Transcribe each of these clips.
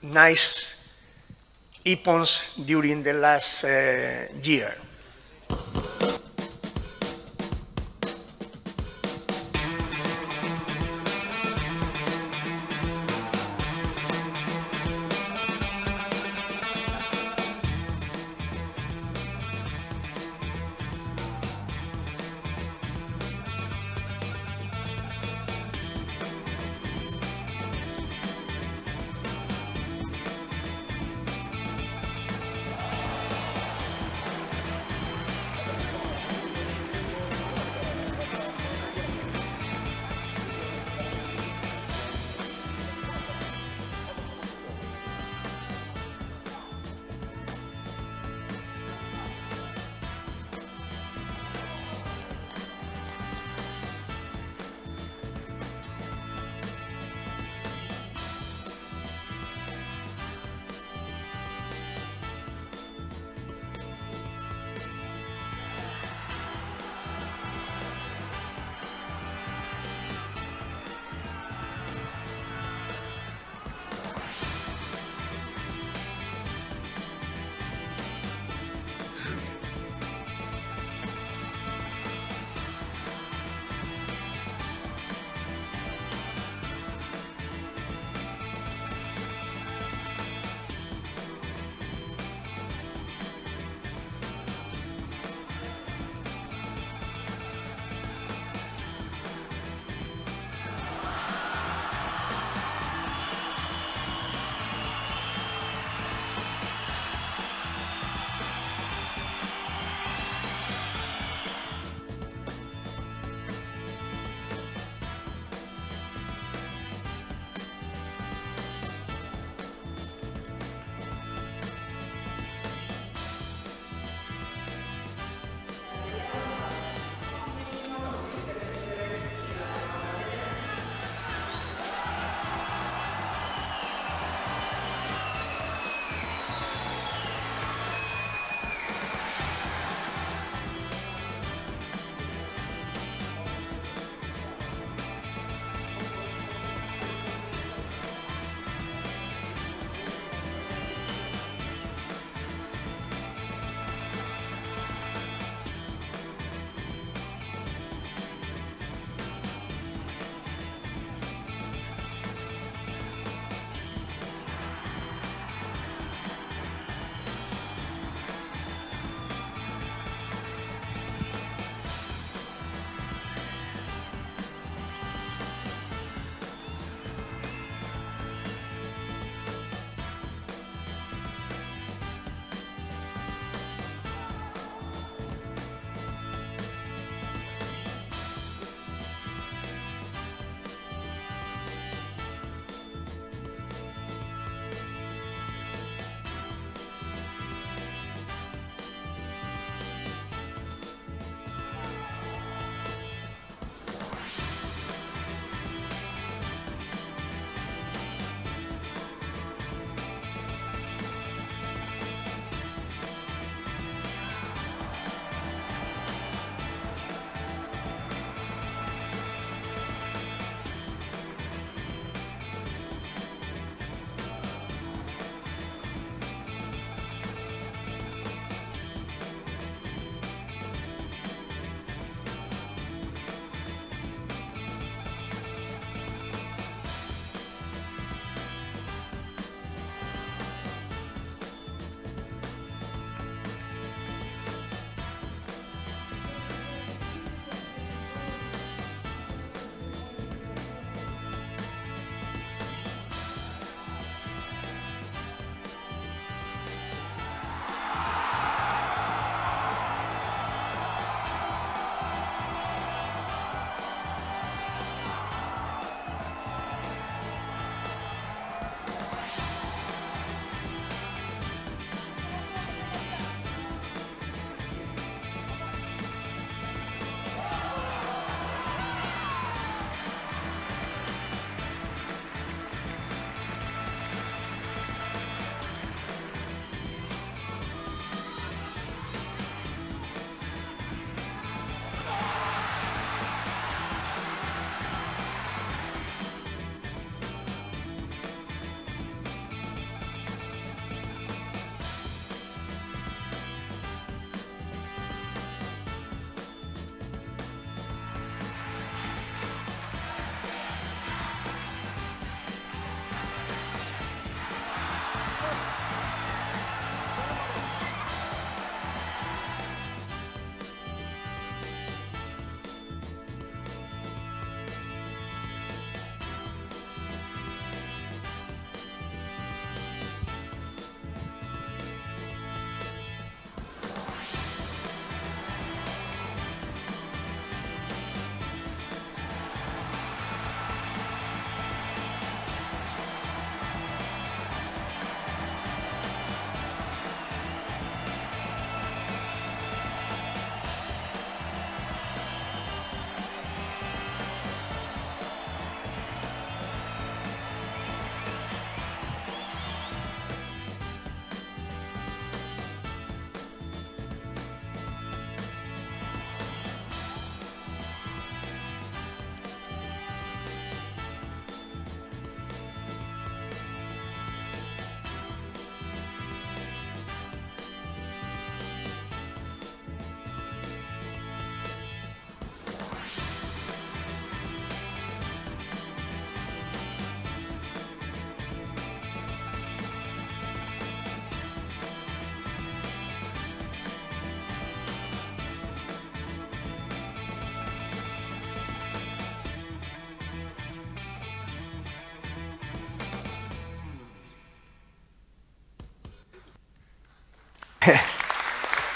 nice Ippons during the last year.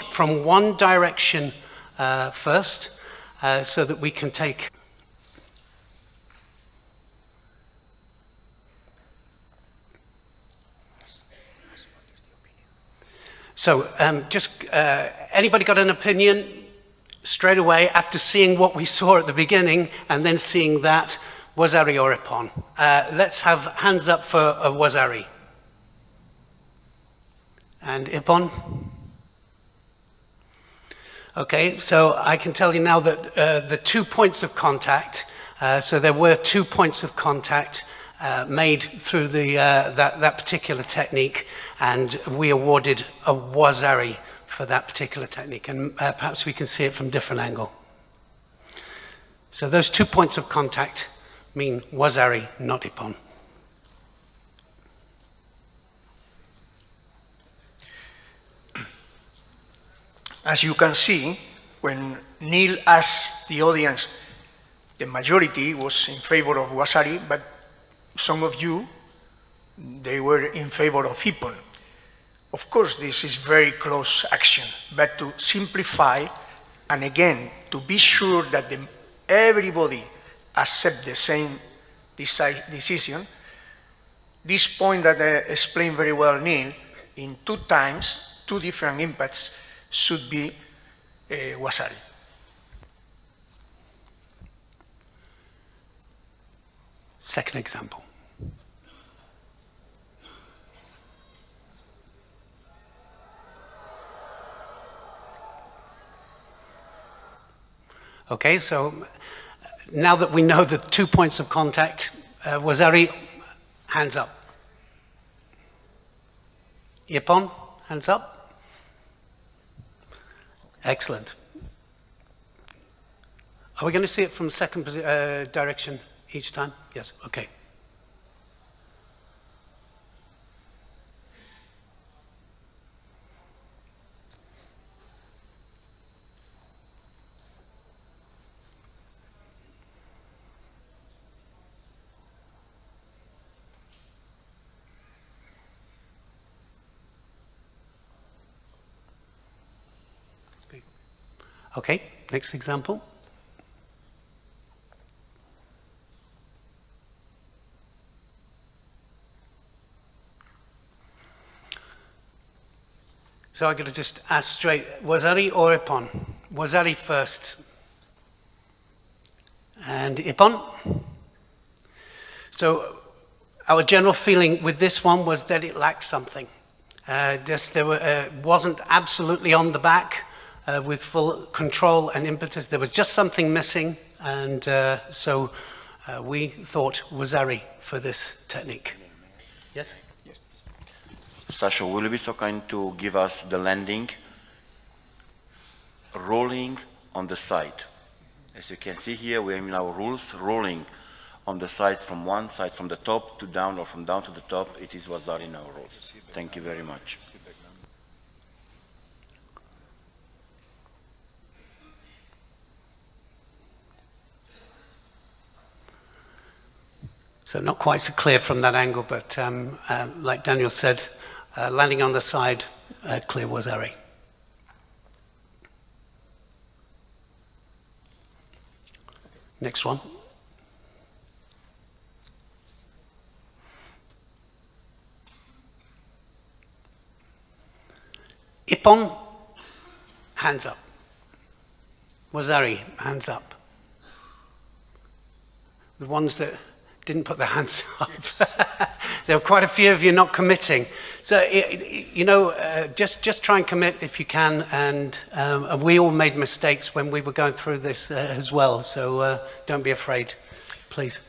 From one direction first, so that we can take. So, anybody got an opinion straight away after seeing what we saw at the beginning and then seeing that? Wazari or Ipon? Let's have hands up for a Wazari. And Ipon? Okay, so I can tell you now that the 2 points of contact, so there were 2 points of contact made through that particular technique, and we awarded a Wazari for that particular technique, and perhaps we can see it from a different angle. So those 2 points of contact mean Wazari, not Ipon. As you can see, when Neil asked the audience, the majority was in favor of Wazari, but some of you, they were in favor of Ipon. Of course, this is very close action, but to simplify, and again, to be sure that everybody accept the same decision, this point that explained very well Neil, in 2 times, 2 different impacts, should be Wazari. Second example. Okay, so now that we know the 2 points of contact, Wazari, hands up. Ipon, hands up. Excellent. Are we going to see it from the second direction each time? Yes, okay. Okay, next example. So I'm going to just ask straight, Wazari or Ipon? Wazari first. And Ipon? So our general feeling with this one was that it lacked something. Wasn't absolutely on the back. With full control and impetus. There was just something missing, and so we thought Wazari for this technique. Yes? Yes. Sasha, will you be so kind to give us the landing? Rolling on the side. As you can see here, we have in our rules, rolling on the sides from one side, from the top to down, or from down to the top. It is Wazari in our rules. Thank you very much. So not quite so clear from that angle, but like Daniel said, landing on the side, clear Wazari. Next one. Ipon, hands up. Wazari, hands up. The ones that didn't put their hands up. There were quite a few of you not committing. So, just try and commit if you can. And we all made mistakes when we were going through this as well. So don't be afraid, please.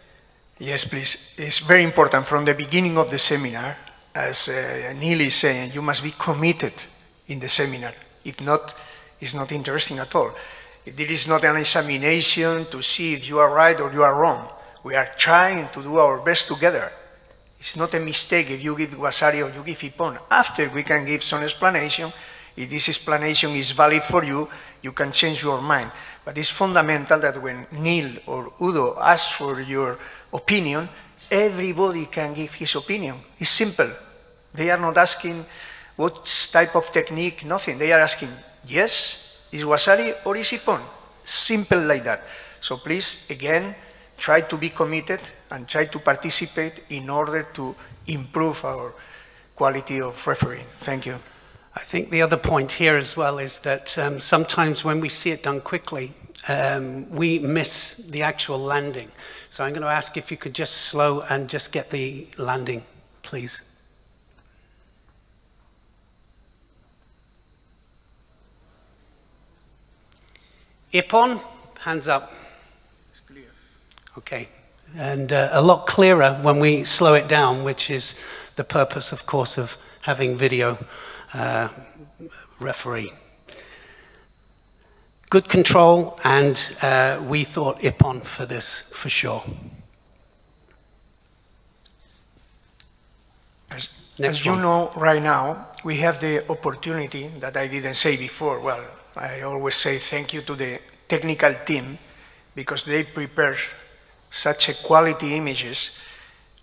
Yes, please. It's very important from the beginning of the seminar, as Neil is saying, you must be committed in the seminar. If not, it's not interesting at all. There is not an examination to see if you are right or you are wrong. We are trying to do our best together. It's not a mistake if you give Wazari or you give Ipon. After, we can give some explanation. If this explanation is valid for you, you can change your mind. But it's fundamental that when Neil or Udo ask for your opinion, everybody can give his opinion. It's simple. They are not asking what type of technique, nothing. They are asking, yes, is Wazari or is Ipon? Simple like that. So please, again, try to be committed and try to participate in order to improve our quality of refereeing. Thank you. I think the other point here as well is that sometimes when we see it done quickly, we miss the actual landing. So I'm going to ask if you could just slow and just get the landing, please. Ipon, hands up. It's clear. Okay, and a lot clearer when we slow it down, which is the purpose, of course, of having video referee. Good control, and we thought Ipon for this, for sure. As you know, right now, we have the opportunity that I didn't say before. Well, I always say thank you to the technical team because they prepare such a quality images.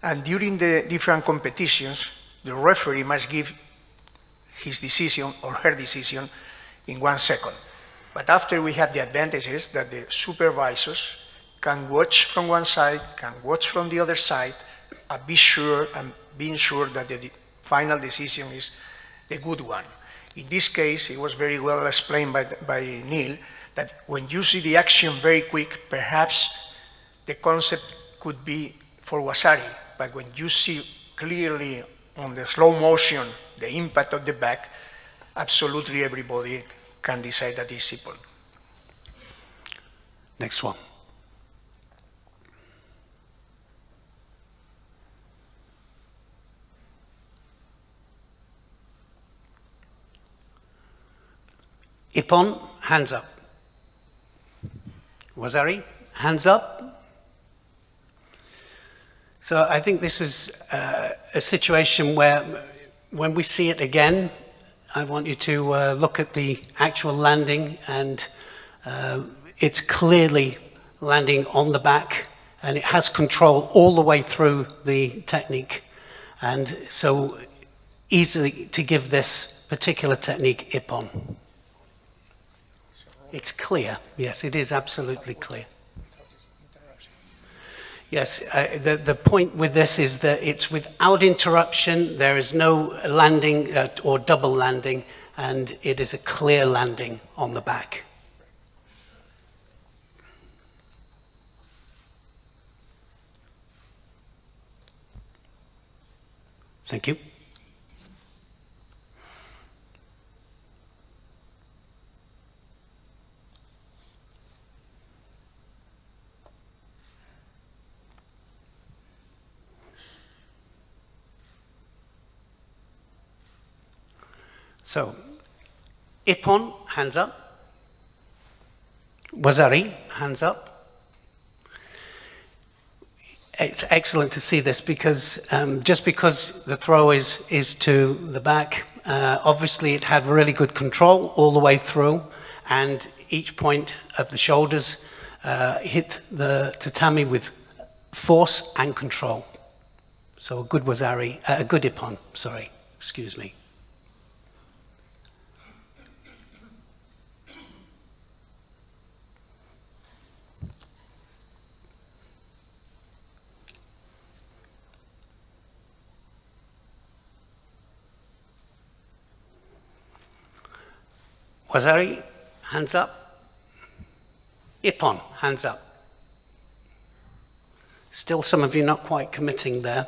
And during the different competitions, the referee must give his decision or her decision in 1 second. But after we have the advantages that the supervisors can watch from one side, can watch from the other side, and being sure that the final decision is the good one. In this case, it was very well explained by Neil that when you see the action very quick, perhaps the concept could be for Wazari, but when you see clearly on the slow motion the impact of the back, absolutely everybody can decide that it's Ipon. Next one. Ipon, hands up. Wazari, hands up. So I think this is a situation where when we see it again, I want you to look at the actual landing, and it's clearly landing on the back, and it has control all the way through the technique. And so easily to give this particular technique Ipon. It's clear. Yes, it is absolutely clear. Yes, the point with this is that it's without interruption. There is no landing or double landing, and it is a clear landing on the back. Thank you. So, Ipon, hands up. Wazari, hands up. It's excellent to see this because just because the throw is to the back, obviously it had really good control all the way through, and each point of the shoulders hit the tatami with force and control. So a good Wazari, a good Ipon, sorry, excuse me. Wazari, hands up. Ipon, hands up. Still some of you not quite committing there.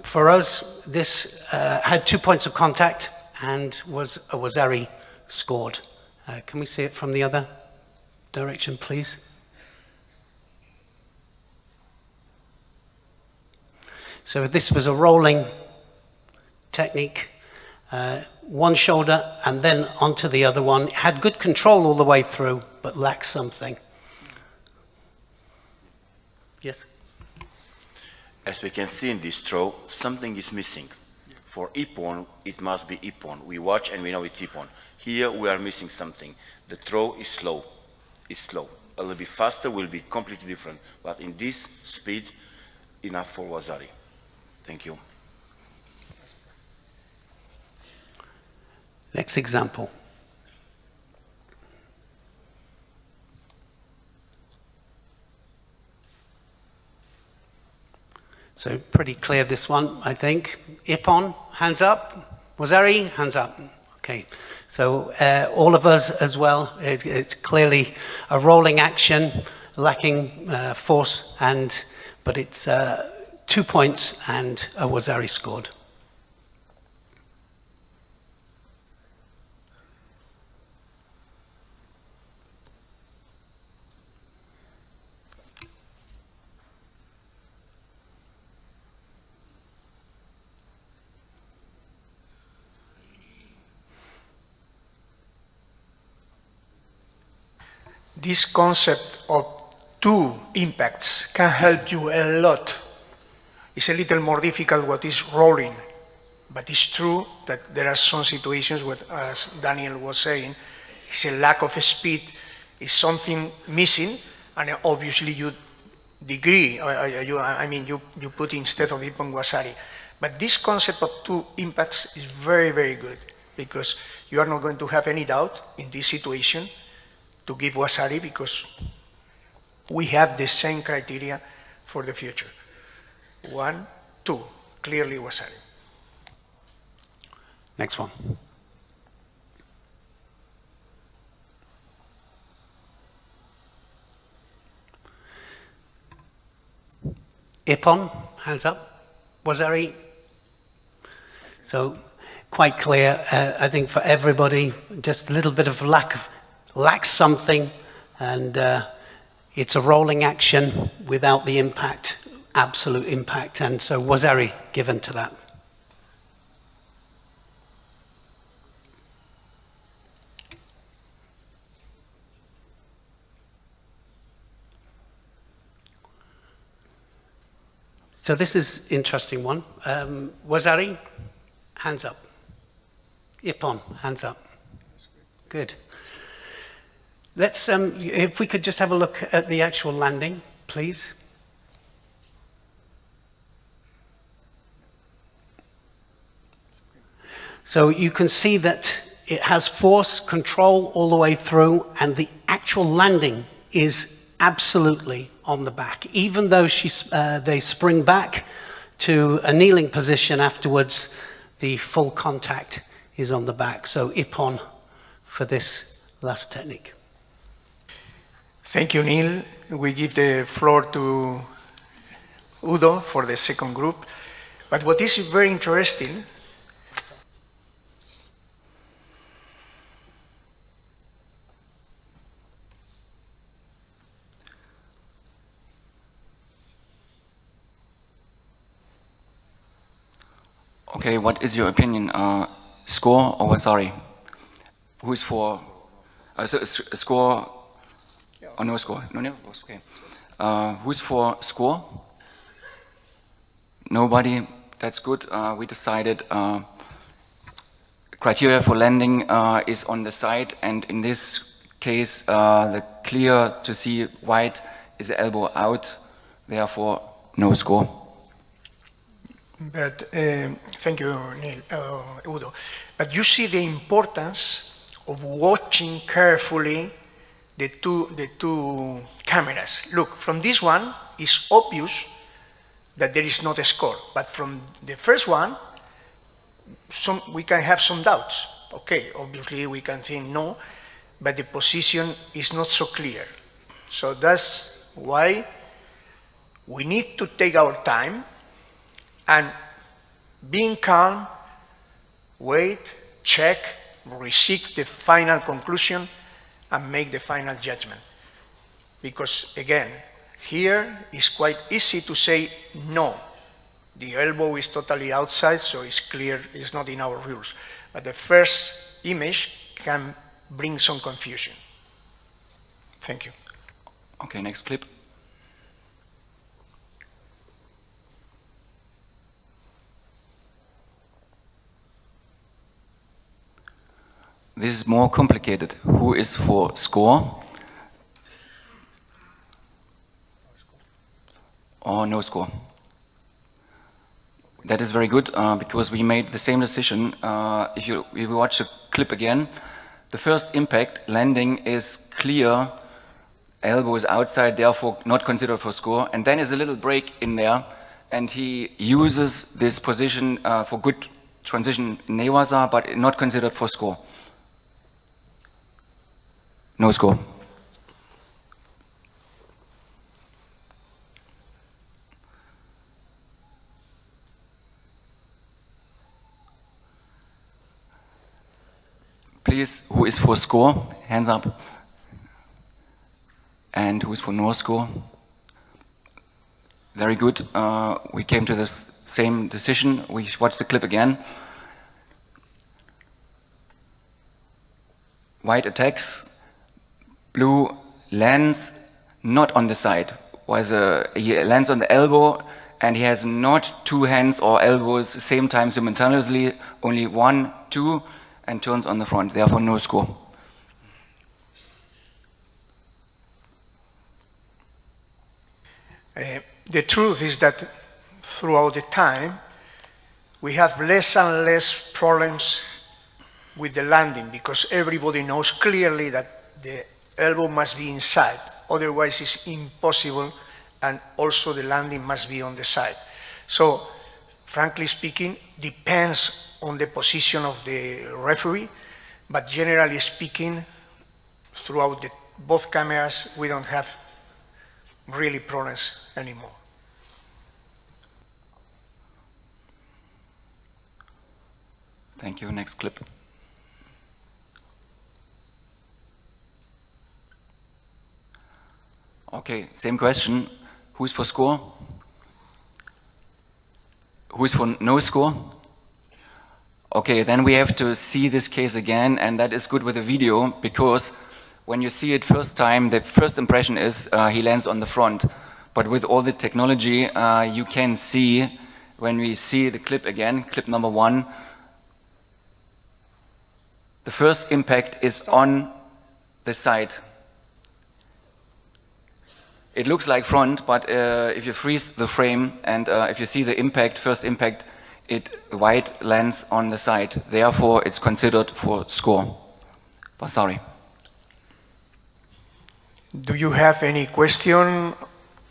For us, this had 2 points of contact and was a Wazari scored. Can we see it from the other direction, please? So this was a rolling technique. One shoulder and then onto the other one. It had good control all the way through, but lacked something. Yes? As we can see in this throw, something is missing. For Ipon, it must be Ipon. We watch and we know it's Ipon. Here we are missing something. The throw is slow. It's slow. A little bit faster will be completely different. But in this speed, enough for Wazari. Thank you. Next example. So pretty clear this one, I think. Ipon, hands up. Wazari, hands up. Okay, so all of us as well, it's clearly a rolling action, lacking force, but it's 2 points and a Wazari scored. This concept of two impacts can help you a lot. It's a little more difficult what is rolling, but it's true that there are some situations where, as Daniel was saying, it's a lack of speed, is something missing, and obviously you degree, you put instead of Ipon Wazari. But this concept of two impacts is very, very good, because you are not going to have any doubt in this situation to give Wazari, because we have the same criteria for the future. 1, 2, clearly Wazari. Next one. Ipon, hands up. Wazari. So quite clear, I think for everybody, just a little bit of lacks something, and it's a rolling action without the impact, absolute impact, and so Wazari given to that. So this is interesting one. Wazari, hands up. Ipon, hands up. Good. Let's, if we could just have a look at the actual landing, please. So you can see that it has force, control all the way through, and the actual landing is absolutely on the back. Even though they spring back to a kneeling position afterwards, the full contact is on the back. So Ipon for this last technique. Thank you, Neil. We give the floor to Udo for the second group. But what is very interesting, okay, what is your opinion? Score or Wazari? Who's for score or no score? No, okay. Who's for score? Nobody. That's good. We decided criteria for landing is on the side, and in this case, the clear to see white is elbow out. Therefore, no score. but thank you, Neil, Udo. But you see the importance of watching carefully the two cameras. Look, from this one, it's obvious that there is not a score, but from the first one, we can have some doubts. Okay, obviously we can think no, but the position is not so clear. So that's why we need to take our time and being calm, wait, check, receive the final conclusion, and make the final judgment. Because again, here it's quite easy to say no. The elbow is totally outside, so it's clear it's not in our rules. But the first image can bring some confusion. Thank you. Okay, next clip. This is more complicated. Who is for score or no score? that is very good because we made the same decision. If you watch the clip again, the first impact, landing, is clear, elbow is outside, therefore not considered for score, and then is a little break in there, and he uses this position for good transition in Newaza, but not considered for score. No score. Please, who is for score? Hands up. And who is for no score? Very good. We came to this same decision. We watched the clip again. White attacks. Blue lands not on the side. He lands on the elbow, and he has not two hands or elbows same time simultaneously, only 1, 2, and turns on the front, therefore no score. The truth is that throughout the time, we have less and less problems with the landing because everybody knows clearly that the elbow must be inside, otherwise it's impossible, and also the landing must be on the side. So, frankly speaking, depends on the position of the referee, but generally speaking, throughout both cameras, we don't have really problems anymore. Thank you. Next clip. Okay, same question. Who's for score? Who's for no score? Okay, then we have to see this case again, and that is good with the video, because when you see it first time, the first impression is he lands on the front. But with all the technology, you can see, when we see the clip again, clip number 1, the first impact is on the side. It looks like front, but if you freeze the frame and if you see the impact, first impact, white lands on the side. Therefore, it's considered for score. Vaza-aри. Do you have any question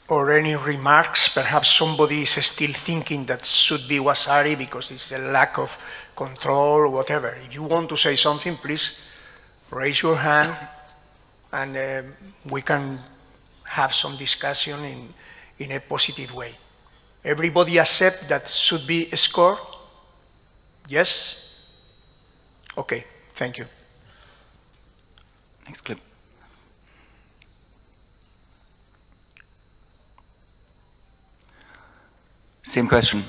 or any remarks? Perhaps somebody is still thinking that should be Vaza-ari because it's a lack of control or whatever. If you want to say something, please raise your hand and we can have some discussion in a positive way. Everybody accept that should be a score? Yes? Okay, thank you. Next clip. Same question.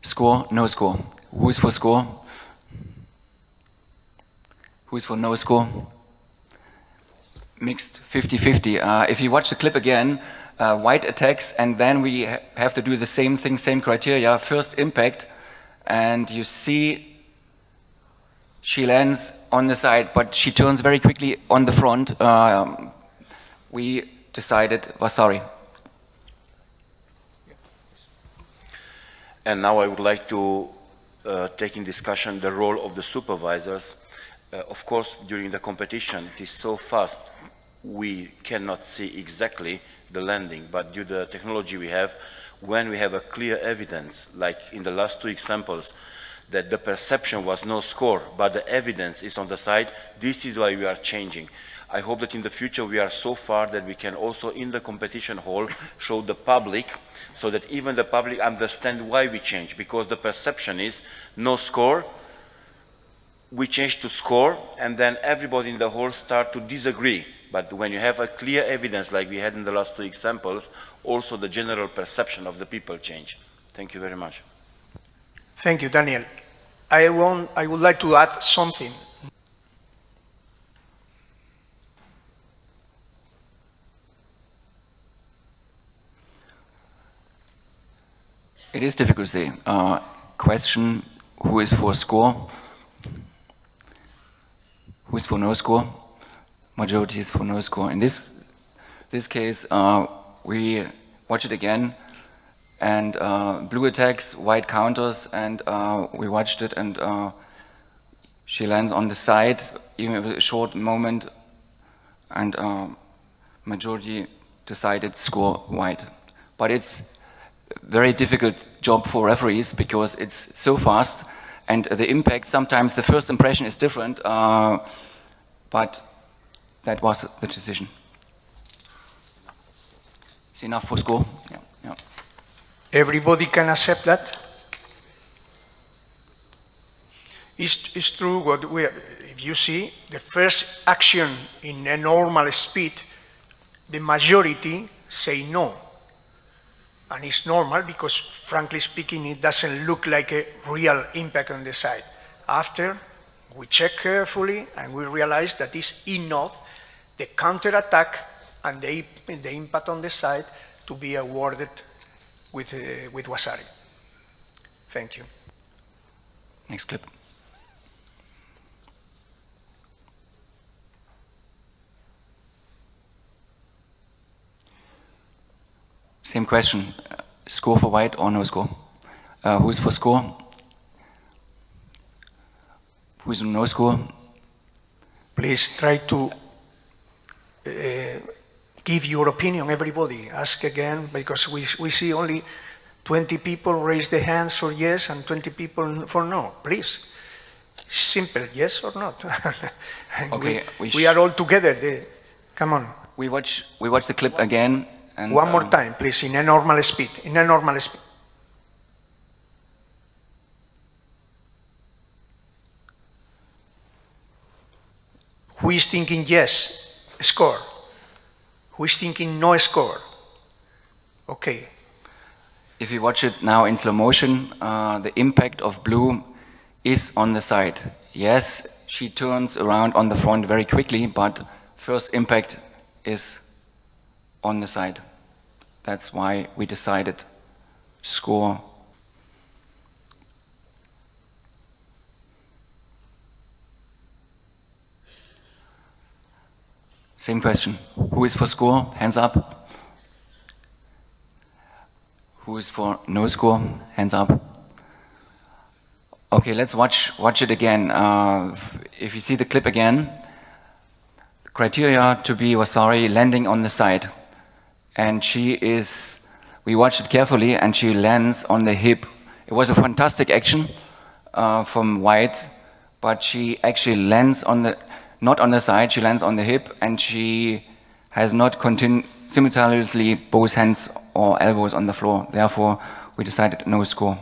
Score, no score. Who is for score? Who is for no score? Mixed 50-50. If you watch the clip again, white attacks, and then we have to do the same thing, same criteria. First impact, and you see she lands on the side, but she turns very quickly on the front. We decided Vaza-ari. And now I would like to take in discussion the role of the supervisors. Of course, during the competition, it is so fast, we cannot see exactly the landing, but due to the technology we have, when we have a clear evidence, like in the last 2 examples, that the perception was no score, but the evidence is on the side, this is why we are changing. I hope that in the future we are so far that we can also in the competition hall show the public, so that even the public understand why we change, because the perception is no score, we change to score, and then everybody in the hall start to disagree. But when you have a clear evidence like we had in the last 2 examples, also the general perception of the people change. Thank you very much. Thank you, Daniel. I would like to add something. It is difficult to say. Question, who is for score? Who is for no score? Majority is for no score. In this case, we watch it again, and blue attacks, white counters, and we watched it, and she lands on the side, even with a short moment, and majority decided score white. But it's a very difficult job for referees because it's so fast, and the impact, sometimes the first impression is different, but that was the decision. Is enough for score? Yeah. Yeah. Everybody can accept that? It's true what if you see the first action in a normal speed, the majority say no. And it's normal because, frankly speaking, it doesn't look like a real impact on the side. After, we check carefully and we realize that it's enough, the counter-attack and the impact on the side to be awarded with Wazari. Thank you. Next clip. Same question, score for white or no score? Who's for score? Who's no score? Please try to give your opinion, everybody. Ask again, because we see only 20 people raise their hands for yes and 20 people for no. Please, simple, yes or not. Okay, we are all together. Come on. We watch the clip again. And, one more time, please, in a normal speed. In a normal speed. Who is thinking yes, score? Who is thinking no, score? Okay. If you watch it now in slow motion, the impact of blue is on the side. Yes, she turns around on the front very quickly, but first impact is on the side. That's why we decided score. Same question. Who is for score? Hands up. Who is for no score? Hands up. Okay, let's watch it again. If you see the clip again, the criteria to be Wazari landing on the side. And we watched it carefully, and she lands on the hip. It was a fantastic action from white, but she actually lands not on the side, she lands on the hip, and she has not simultaneously both hands or elbows on the floor. Therefore, we decided no score.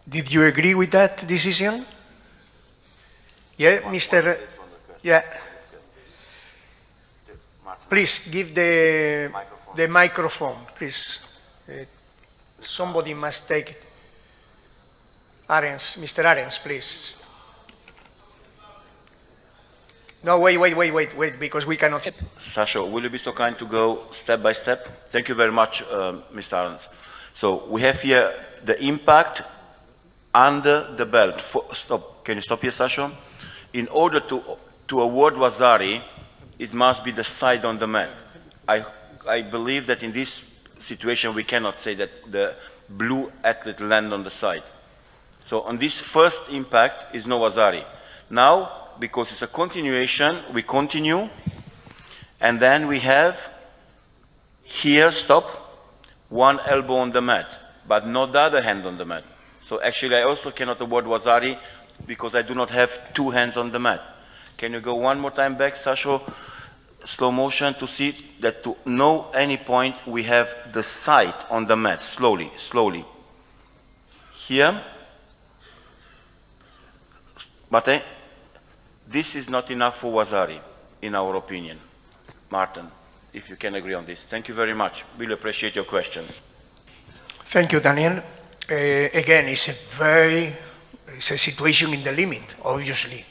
Did you agree with that decision? Yeah, Mr. Yeah. Please give the microphone, please. Somebody must take it. Arens, Mr. Arens, please. No, wait, because we cannot. Sasha, will you be so kind to go step by step? Thank you very much, Mr. Arens. So we have here the impact under the belt. Stop. Can you stop here, Sasha? In order to award Wazari, it must be the side on the mat. I believe that in this situation we cannot say that the blue athlete land on the side. So on this first impact is no Wazari. Now, because it's a continuation, we continue, and then we have here, stop, one elbow on the mat, but not the other hand on the mat. So actually I also cannot award Wazari because I do not have two hands on the mat. Can you go one more time back, Sasho? Slow motion to see that to know any point we have the side on the mat, slowly, slowly. Here. But this is not enough for Wazari, in our opinion. Martin, if you can agree on this. Thank you very much. Really appreciate your question. Thank you, Daniel. Again, it's a situation in the limit, obviously.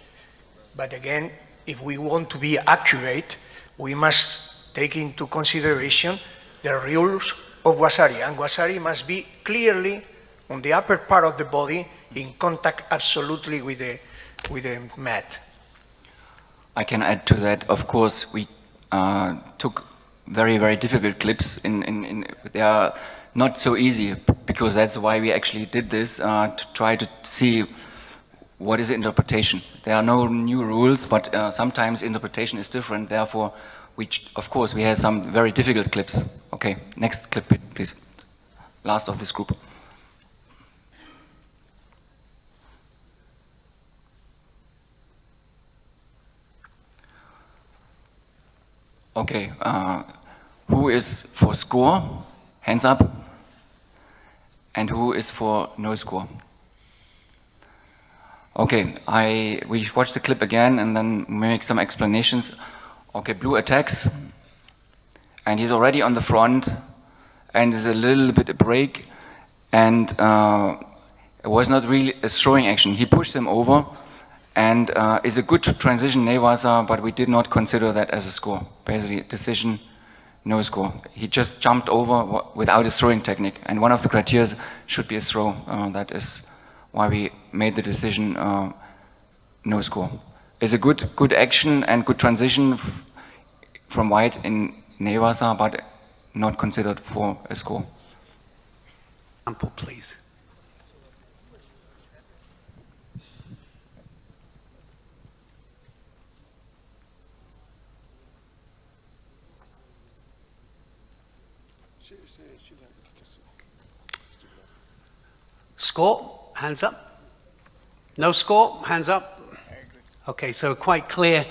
But again, if we want to be accurate, we must take into consideration the rules of Wazari. And Wazari must be clearly on the upper part of the body, in contact absolutely with the mat. I can add to that. Of course, we took very, very difficult clips. They are not so easy, because that's why we actually did this, to try to see what is interpretation. There are no new rules, but sometimes interpretation is different. Therefore, of course, we had some very difficult clips. Okay, next clip, please. Last of this group. Okay, who is for score? Hands up. And who is for no score? Okay, we watch the clip again and then make some explanations. Okay, blue attacks, and he's already on the front, and there's a little bit of break, and it was not really a throwing action. He pushed him over, and is a good transition Nevasa, but we did not consider that as a score. Basically, decision, no score. He just jumped over without a throwing technique, and one of the criteria should be a throw. That is why we made the decision no score. It's a good action and good transition from white in Nevasa, but not considered for a score. Example, please. Score, hands up. No score, hands up. Okay, so quite clear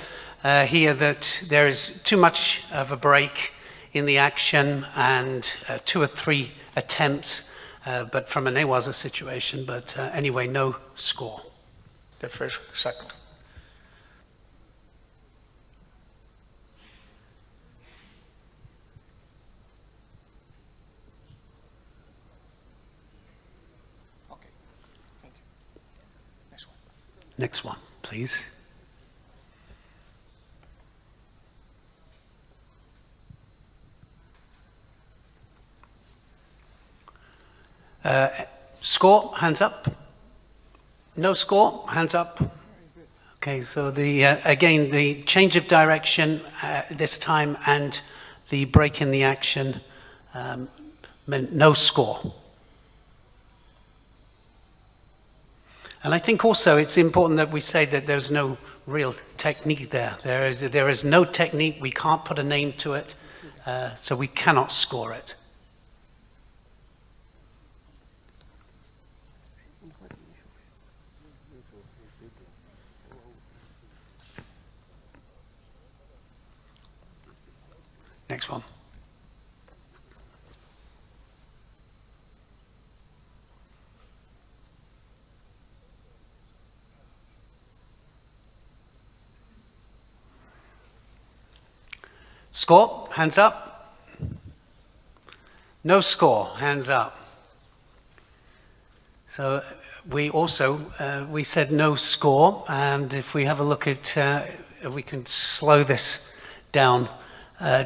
here that there is too much of a break in the action and 2 or 3 attempts, but from a Newaza situation, but anyway, no score. The first, second. Okay, thank you. Next one. Next one, please. Score, hands up. No score, hands up. Okay, so again, the change of direction this time and the break in the action meant no score. And I think also it's important that we say that there's no real technique there. There is no technique, we can't put a name to it, so we cannot score it. Next one. Score, hands up. No score, hands up. So we also, we said no score, and if we have a look at, we can slow this down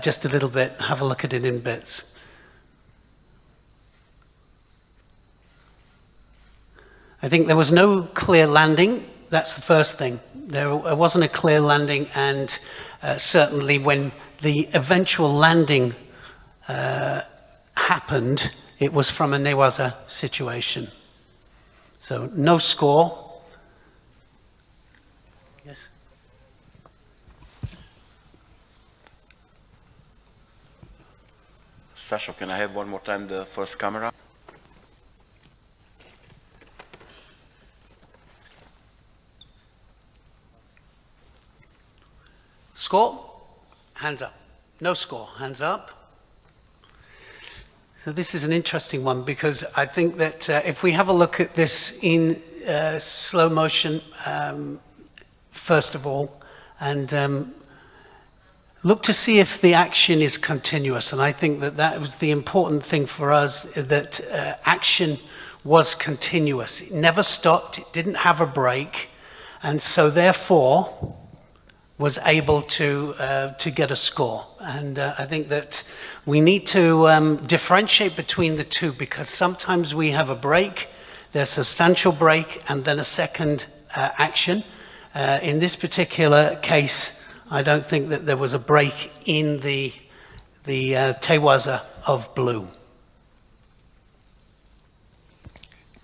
just a little bit, have a look at it in bits. I think there was no clear landing. That's the first thing. There wasn't a clear landing, and certainly when the eventual landing happened, it was from a Newaza situation. So no score. Yes? Sasha, can I have one more time the first camera? Score, hands up. No score, hands up. So this is an interesting one, because I think that if we have a look at this in slow motion, first of all, and look to see if the action is continuous. And I think that that was the important thing for us, that action was continuous. It never stopped, it didn't have a break, and so therefore was able to get a score. And I think that we need to differentiate between the two, because sometimes we have a break, there's a substantial break, and then a second action. In this particular case, I don't think that there was a break in the tewaza of blue.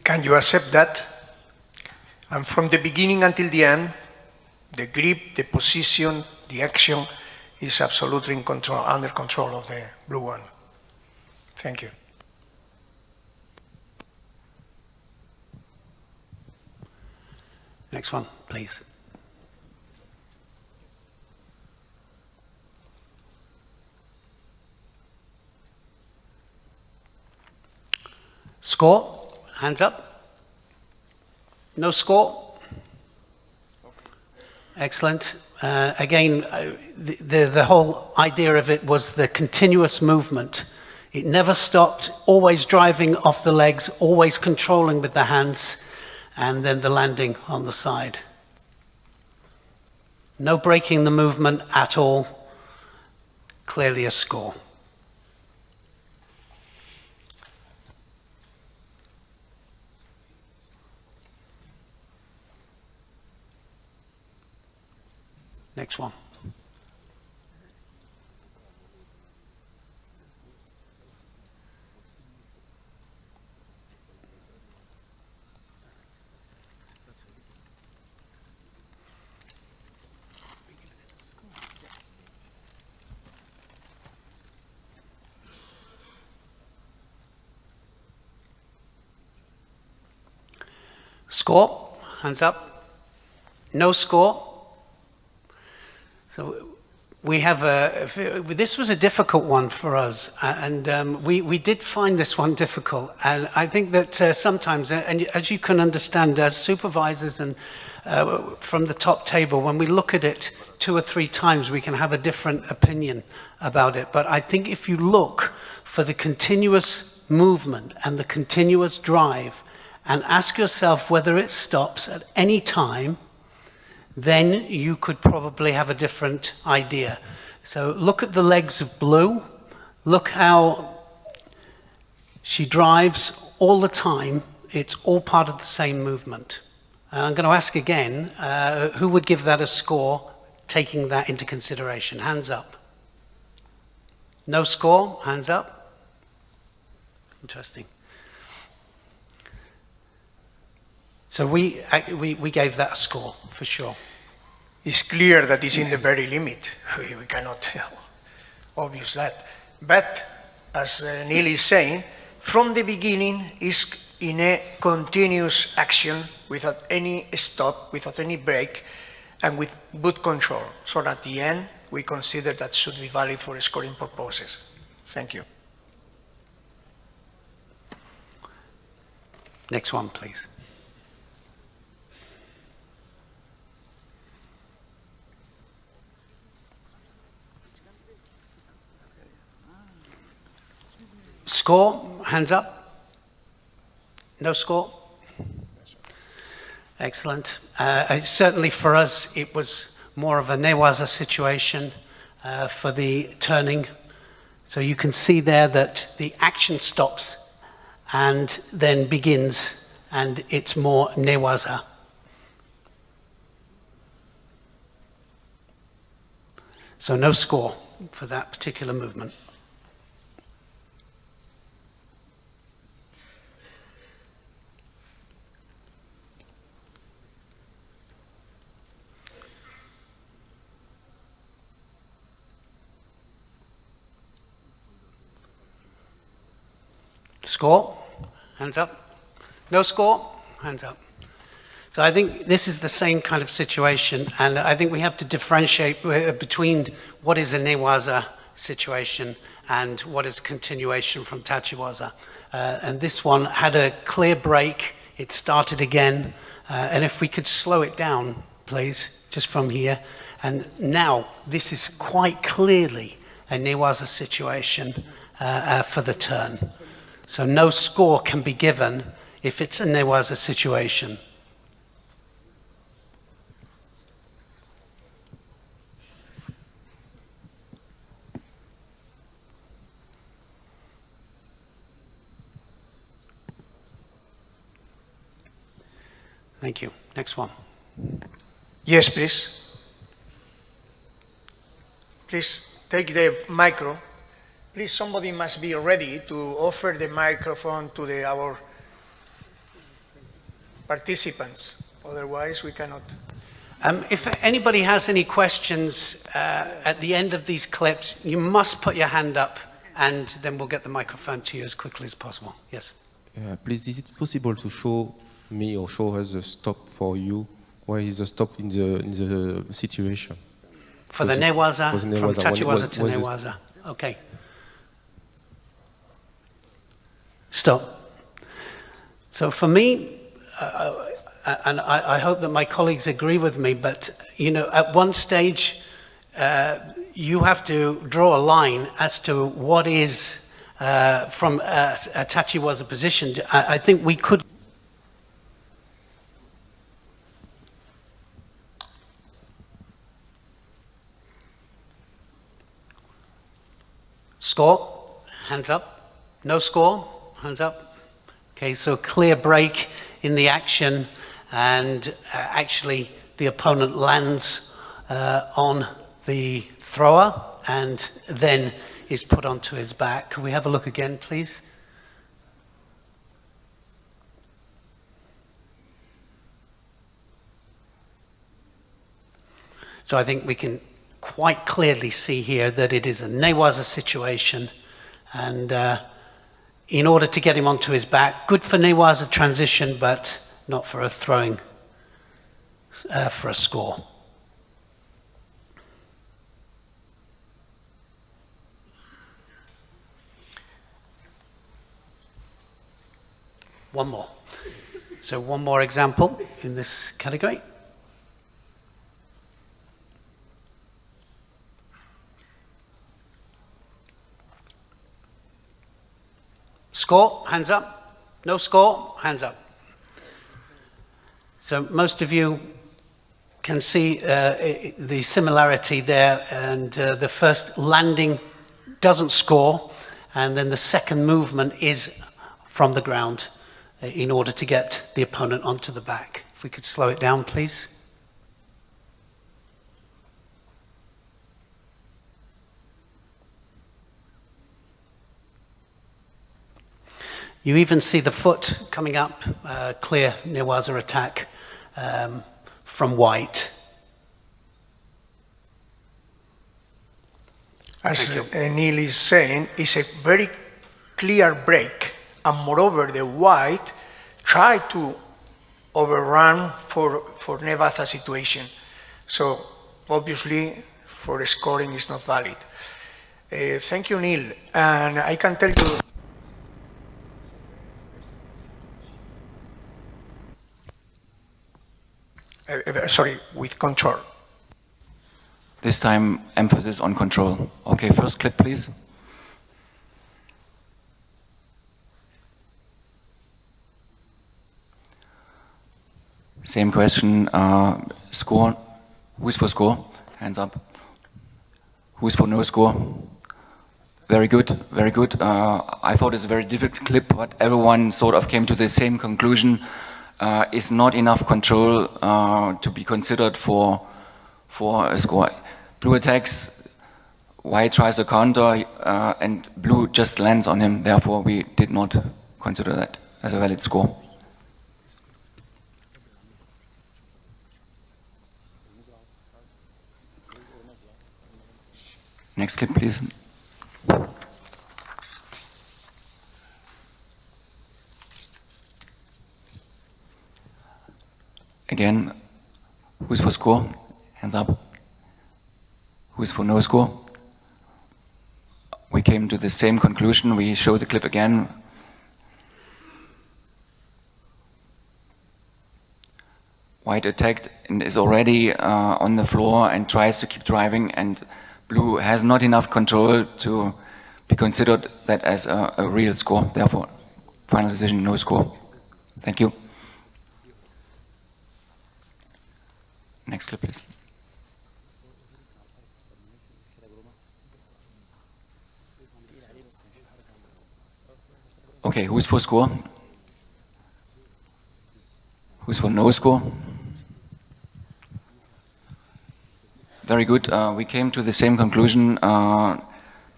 Can you accept that? And from the beginning until the end, the grip, the position, the action is absolutely under control of the blue one. Thank you. Next one, please. Score, hands up. No score. Excellent. Again, the whole idea of it was the continuous movement. It never stopped, always driving off the legs, always controlling with the hands, and then the landing on the side. No breaking the movement at all. Clearly a score. Next one. Score, hands up. No score. So we have this was a difficult one for us, and we did find this one difficult. And I think that sometimes, and as you can understand, as supervisors and from the top table, when we look at it 2 or 3 times, we can have a different opinion about it. But I think if you look for the continuous movement and the continuous drive, and ask yourself whether it stops at any time, then you could probably have a different idea. So look at the legs of blue. Look how she drives all the time. It's all part of the same movement. And I'm going to ask again, who would give that a score, taking that into consideration? Hands up. No score? Hands up. Interesting. So we gave that a score, for sure. It's clear that it's in the very limit. We cannot obvious that. But, as Neil is saying, from the beginning is in a continuous action without any stop, without any break, and with good control. So at the end, we consider that should be valid for scoring purposes. Thank you. Next one, please. Score, hands up. No score. Excellent. Certainly for us, it was more of a newaza situation for the turning. So you can see there that the action stops and then begins, and it's more newaza. So no score for that particular movement. Score, hands up. No score, hands up. So I think this is the same kind of situation, and I think we have to differentiate between what is a newaza situation and what is continuation from tachiwaza. And this one had a clear break. It started again. And if we could slow it down, please, just from here. And now this is quite clearly a newaza situation for the turn. So no score can be given if it's a newaza situation. Thank you. Next one. Yes, please. please take the micro. Please, somebody must be ready to offer the microphone to our participants. Otherwise, we cannot. If anybody has any questions at the end of these clips, you must put your hand up, and then we'll get the microphone to you as quickly as possible. Yes. Please, is it possible to show me or show us a stop for you? Where is the stop in the situation? For the newaza, for the from newaza, tachiwaza to newaza. Okay. Stop. So for me, and I hope that my colleagues agree with me, but you know, at one stage, you have to draw a line as to what is from a tachiwaza position. I think we could. Score, hands up. No score, hands up. Okay, so clear break in the action, and actually the opponent lands on the thrower and then is put onto his back. Can we have a look again, please? So I think we can quite clearly see here that it is a newaza situation, and in order to get him onto his back, good for newaza transition, but not for a throwing, for a score. One more. So one more example in this category. Score, hands up. No score, hands up. So most of you can see the similarity there, and the first landing doesn't score, and then the second movement is from the ground in order to get the opponent onto the back. If we could slow it down, please. You even see the foot coming up, clear newaza attack from white. As Neil is saying, it's a very clear break, and moreover, the white tried to overrun for newaza situation. So obviously, for scoring is not valid. Thank you, Neil. And I can tell you. Sorry, with control. This time, emphasis on control. Okay, first clip, please. Same question, score. Who's for score? Hands up. Who's for no score? Very good, very good. I thought it's a very difficult clip, but everyone sort of came to the same conclusion. Is not enough control to be considered for a score. Blue attacks, white tries a counter, and blue just lands on him. Therefore, we did not consider that as a valid score. Next clip, please. Again, who's for score? Hands up. Who's for no score? We came to the same conclusion. We show the clip again. White attacked and is already on the floor and tries to keep driving, and blue has not enough control to be considered that as a real score. Therefore, final decision, no score. Thank you. Next clip, please. Okay, who's for score? Who's for no score? Very good. We came to the same conclusion.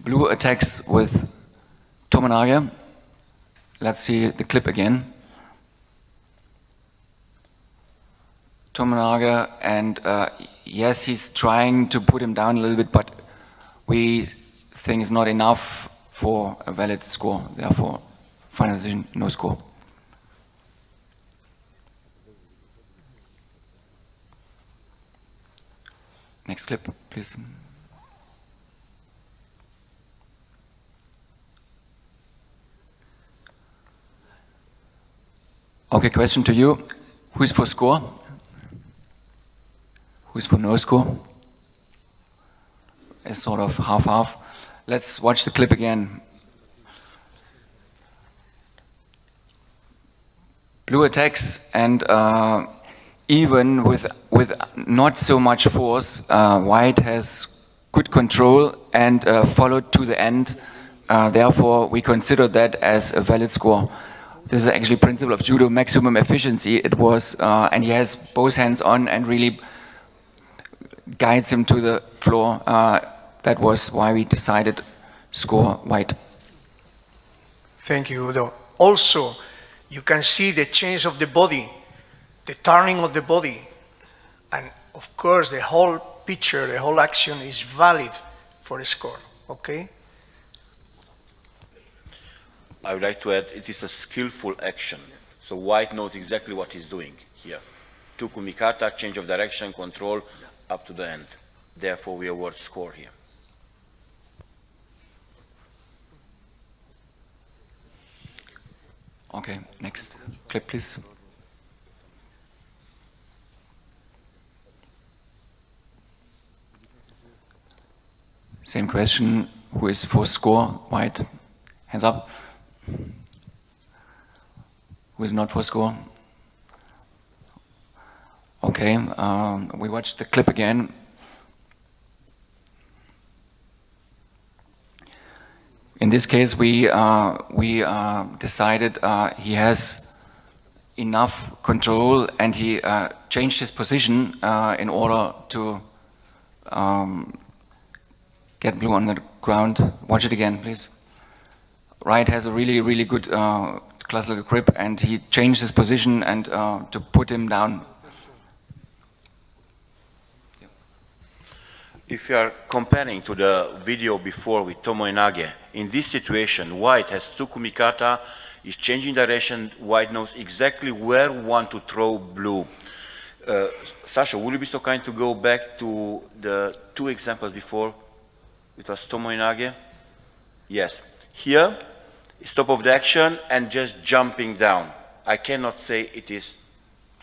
Blue attacks with Tomonaga. Let's see the clip again. Tomonaga, and yes, he's trying to put him down a little bit, but we think it's not enough for a valid score. Therefore, final decision, no score. Next clip, please. Okay, question to you. Who's for score? Who's for no score? It's sort of half-half. Let's watch the clip again. Blue attacks, and even with not so much force, white has good control and followed to the end. Therefore, we consider that as a valid score. This is actually principle of judo, maximum efficiency. It was, and he has both hands on and really guides him to the floor. That was why we decided score white. Thank you, Udo. Also, you can see the change of the body, the turning of the body, and of course the whole picture, the whole action is valid for a score, okay? I would like to add, it is a skillful action. So white knows exactly what he's doing here. Two kumikata, change of direction, control, up to the end. Therefore, we award score here. Okay, next clip, please. Same question. Who is for score? White. Hands up. Who is not for score? Okay, we watched the clip again. In this case, we decided he has enough control, and he changed his position in order to get blue on the ground. Watch it again, please. Right has a really, really good classical grip, and he changed his position and to put him down. If you are comparing to the video before with Tomo Inage, in this situation, white has two kumikata, is changing direction, white knows exactly where we want to throw blue. Sasha, would you be so kind to go back to the two examples before? It was Tomo Inage? Yes. Here, stop of the action and just jumping down. I cannot say it is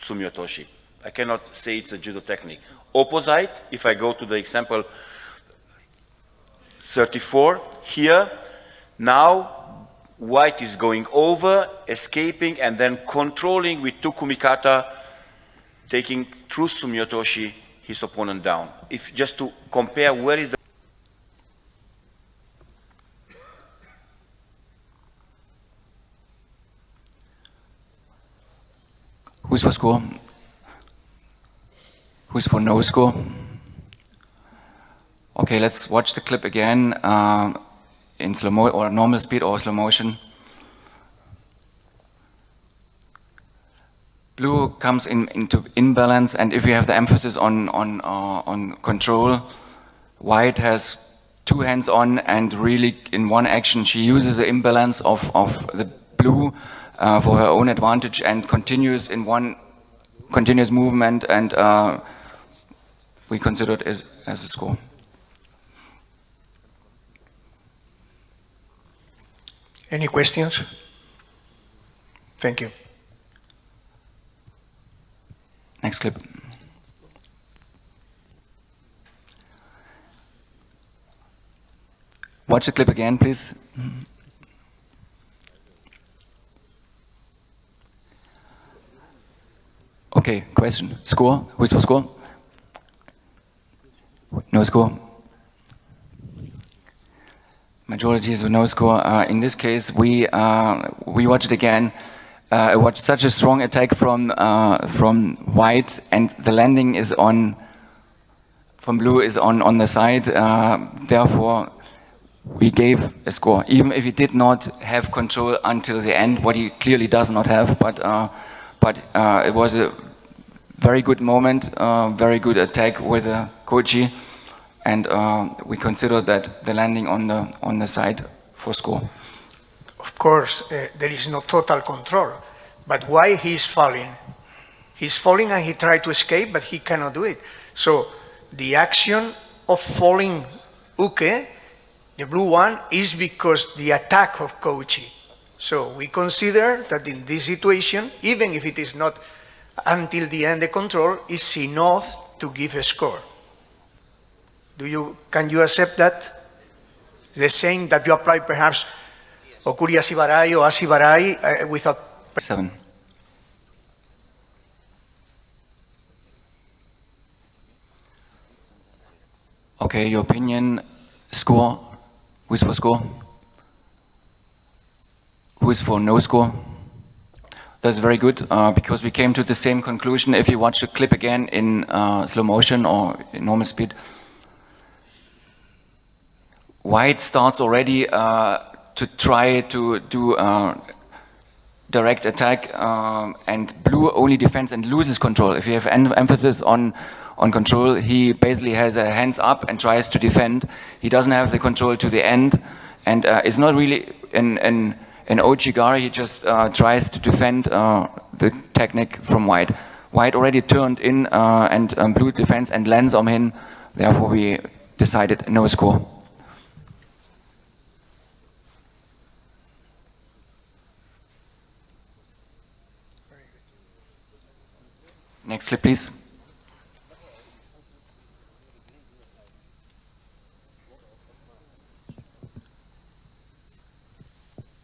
Sumiotoshi. I cannot say it's a judo technique. Opposite, if I go to the example 34, here, now white is going over, escaping, and then controlling with two kumikata, taking through Sumiotoshi his opponent down. If just to compare where is the Who's for score? Who's for no score? Okay, let's watch the clip again in slow-mo or normal speed or slow motion. Blue comes into imbalance, and if you have the emphasis on control, white has two hands on, and really in one action she uses the imbalance of the blue for her own advantage and continues in one continuous movement, and we consider it as a score. Any questions? Thank you. Next clip. Watch the clip again, please. Okay, question. Score? Who's for score? No score. Majority is no score. In this case, we watch it again. Watch such a strong attack from white, and the landing is on from blue is on the side. Therefore, we gave a score, even if he did not have control until the end, what he clearly does not have. But it was a very good moment, very good attack with the Kochi, and we consider that the landing on the side for score. Of course, there is no total control, but why he's falling? He's falling and he tried to escape, but he cannot do it. So the action of falling uke, the blue one, is because the attack of Kochi. So we consider that in this situation, even if it is not until the end the control, is enough to give a score. Can you accept that? The same that you apply perhaps Okuri Asibarai or Asibarai without... 7. Okay, your opinion, score. Who is for score? Who is for no score? That's very good, because we came to the same conclusion if you watch the clip again in slow motion or in normal speed. White starts already to try to do direct attack, and blue only defends and loses control. If you have emphasis on control, he basically has a hands up and tries to defend. He doesn't have the control to the end, and it's not really an Ochigari. He just tries to defend the technique from white. White already turned in, and blue defends and lands on him. Therefore, we decided no score. Next clip, please.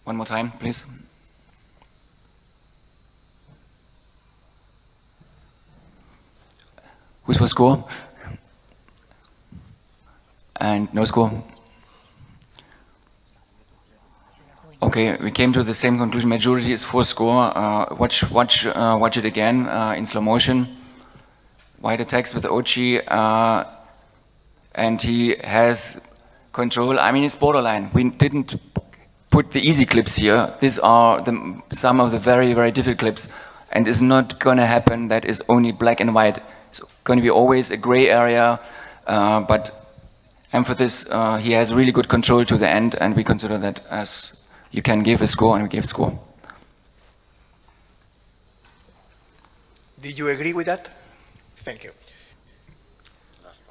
One more time, please. Who's for score? And no score. Okay, we came to the same conclusion. Majority is for score. Watch it again in slow motion. White attacks with Ochi, and he has control. I mean, it's borderline. We didn't put the easy clips here. These are some of the very, very difficult clips, and it's not going to happen that is only black and white. It's going to be always a gray area, but emphasis, he has really good control to the end, and we consider that as you can give a score, and we give score. Did you agree with that? Thank you.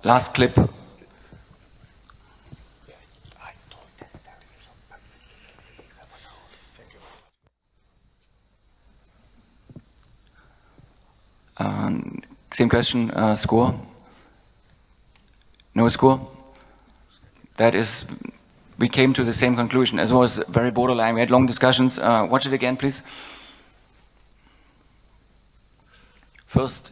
Last clip. Same question, score? No score? That is, we came to the same conclusion. As was very borderline, we had long discussions. Watch it again, please. First,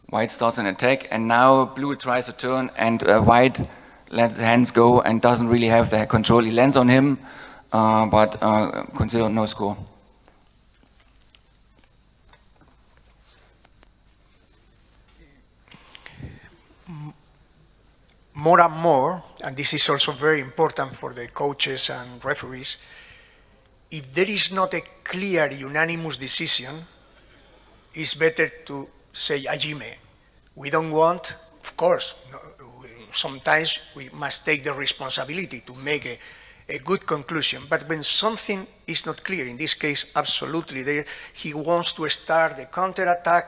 white starts an attack, and now blue tries to turn, and white lets the hands go and doesn't really have the control. He lands on him, but consider no score. More and more, and this is also very important for the coaches and referees, if there is not a clear unanimous decision, it's better to say ajime. We don't want, of course, sometimes we must take the responsibility to make a good conclusion, but when something is not clear, in this case, absolutely, he wants to start the counterattack,